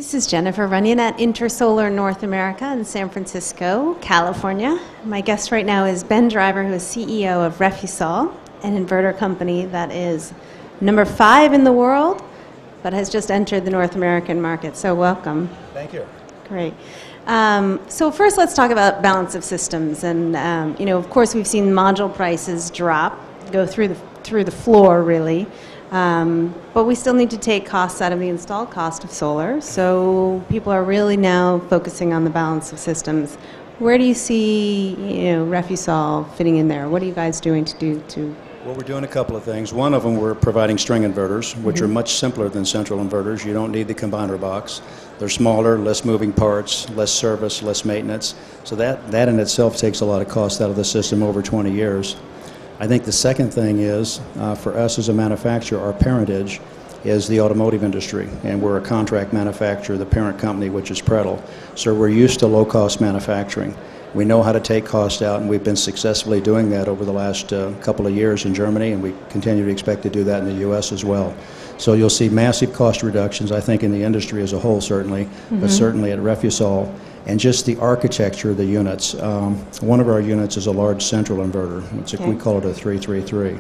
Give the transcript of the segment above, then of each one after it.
This is Jennifer Runyon at Intersolar North America in San Francisco, California. My guest right now is Ben Driver, who is CEO of Refusol, an inverter company that is number 5 in the world, but has just entered the North American market. So welcome. Thank you. Great. So first, let's talk about balance of systems. And of course, we've seen module prices drop, go through the floor, really. But we still need to take costs out of the installed cost of solar. So people are really now focusing on the balance of systems. Where do you see Refusol fitting in there? What are you guys doing to? Well, we're doing a couple of things. One of them, we're providing string inverters, which are much simpler than central inverters. You don't need the combiner box. They're smaller, less moving parts, less service, less maintenance. So that in itself takes a lot of cost out of the system over 20 years. I think the second thing is, for us as a manufacturer, our parentage is the automotive industry, and we're a contract manufacturer, the parent company, which is Prettl. So we're used to low-cost manufacturing. We know how to take cost out, and we've been successfully doing that over the last couple of years in Germany, and we continue to expect to do that in the U.S. as well. So you'll see massive cost reductions, I think, in the industry as a whole, certainly, but certainly at Refusol. And just the architecture of the units. One of our units is a large central inverter. We call it a 333.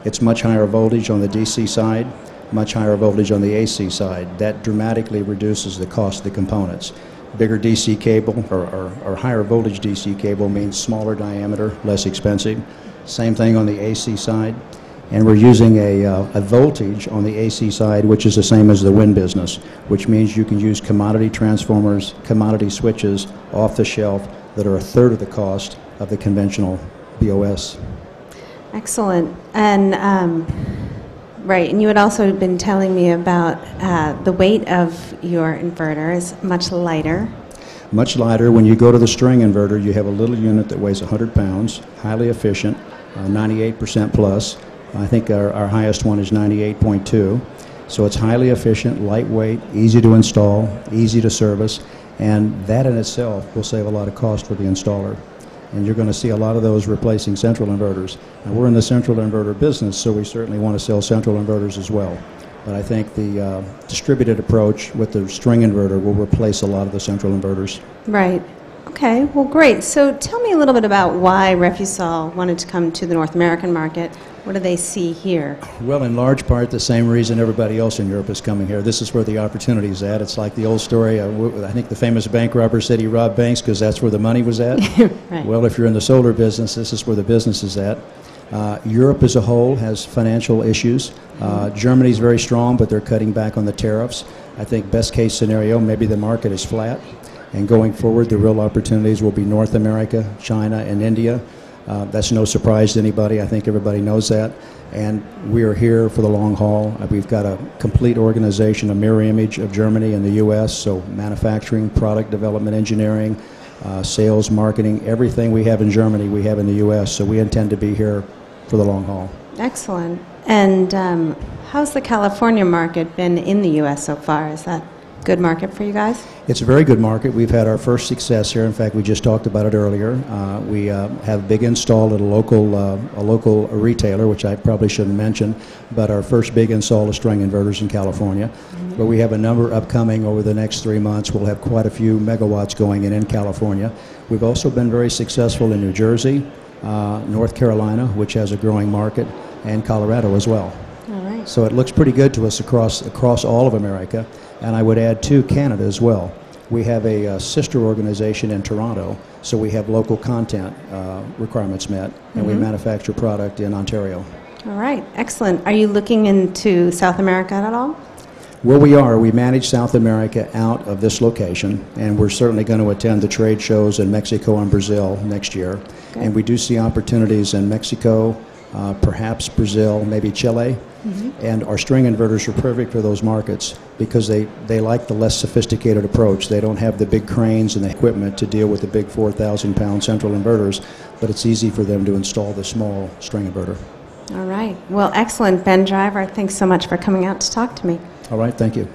It's much higher voltage on the DC side, much higher voltage on the AC side. That dramatically reduces the cost of the components. Bigger DC cable or higher voltage DC cable means smaller diameter, less expensive. Same thing on the AC side. And we're using a voltage on the AC side, which is the same as the wind business, which means you can use commodity transformers, commodity switches off the shelf that are a third of the cost of the conventional BOS. Excellent. And right, and you had also been telling me about the weight of your inverter is much lighter. Much lighter. When you go to the string inverter, you have a little unit that weighs 100 pounds, highly efficient, 98% plus. I think our highest one is 98.2. So it's highly efficient, lightweight, easy to install, easy to service, and that in itself will save a lot of cost for the installer. And you're going to see a lot of those replacing central inverters. And we're in the central inverter business, so we certainly want to sell central inverters as well. But I think the distributed approach with the string inverter will replace a lot of the central inverters. Right. Okay, well, great. So tell me a little bit about why Refusol wanted to come to the North American market. What do they see here? Well, in large part, the same reason everybody else in Europe is coming here. This is where the opportunity is at. It's like the old story. I think the famous bank robber said he robbed banks because that's where the money was at. Right. Well, if you're in the solar business, this is where the business is at. Europe as a whole has financial issues. Germany's very strong, but they're cutting back on the tariffs. I think best case scenario, maybe the market is flat. And going forward, the real opportunities will be North America, China, and India. That's no surprise to anybody. I think everybody knows that. And we are here for the long haul. We've got a complete organization, a mirror image of Germany and the U.S., so manufacturing, product development, engineering, sales, marketing, everything we have in Germany, we have in the U.S., so we intend to be here for the long haul. Excellent. And how's the California market been in the U.S. so far? Is that a good market for you guys? It's a very good market. We've had our first success here. In fact, we just talked about it earlier. We have a big install at a local retailer, which I probably shouldn't mention, but our first big install of string inverters in California. But we have a number upcoming over the next 3 months. We'll have quite a few megawatts going in California. We've also been very successful in New Jersey, North Carolina, which has a growing market, and Colorado as well. All right. So it looks pretty good to us across all of America. And I would add to Canada as well. We have a sister organization in Toronto, so we have local content requirements met, and we manufacture product in Ontario. All right, excellent. Are you looking into South America at all? Well, we are. We manage South America out of this location, and we're certainly going to attend the trade shows in Mexico and Brazil next year. Okay. And we do see opportunities in Mexico, perhaps Brazil, maybe Chile. And our string inverters are perfect for those markets because they like the less sophisticated approach. They don't have the big cranes and the equipment to deal with the big 4,000-pound central inverters, but it's easy for them to install the small string inverter. All right. Well, excellent. Ben Driver, thanks so much for coming out to talk to me. All right. Thank you.